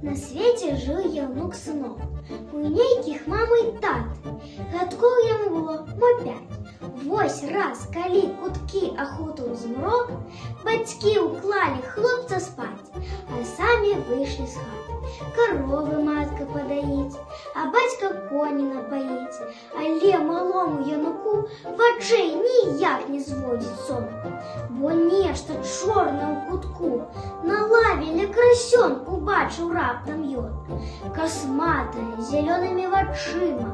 На свеце жыў яўнук сынок, у нейкіх мамы і таты. Гадкоў яму было мо 5. Вось раз, калі куткі ахутаў змрок, бацькі ўклалі хлопца спаць, а самі выйшлі з хаты. Каровы матка падаіць, а бацька коні напаіць. Але малому януку вачэй ніяк не зводзіць сон, бо нешта чорнае ў кутку на лаве ля красёнку бачыў раптам ён. Касматая, зялёнымі вачыма,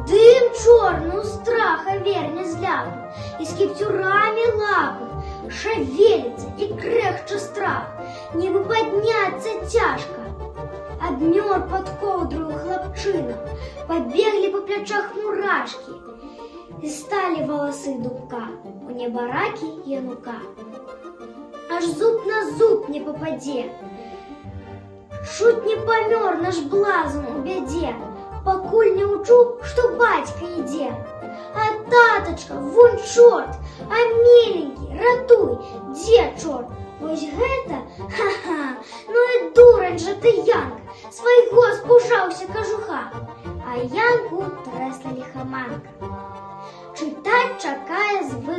дым чорны ў страха верне зляпы, і з кіпцюрамі лапы шавеліцца і крэхча страх, нібы падняцца цяжка. Абмёр пад коўдраю хлапчына, пабеглі па плячах мурашкі, і сталі валасы дубка у небаракі янука. Аж зуб на зуб не пападзе, чуць не памёр наш блазан у бядзе, пакуль не ўчуў, што бацька ідзе. А татачка, вунь чорт, а міленькі, ратуй, дзе чорт? Вось гэта? Ха-ха, ну і дурань жа ты, Янка, свайго спужаўся кажуха. А Янку трэсла ліхаманка. Чытаць чакае звык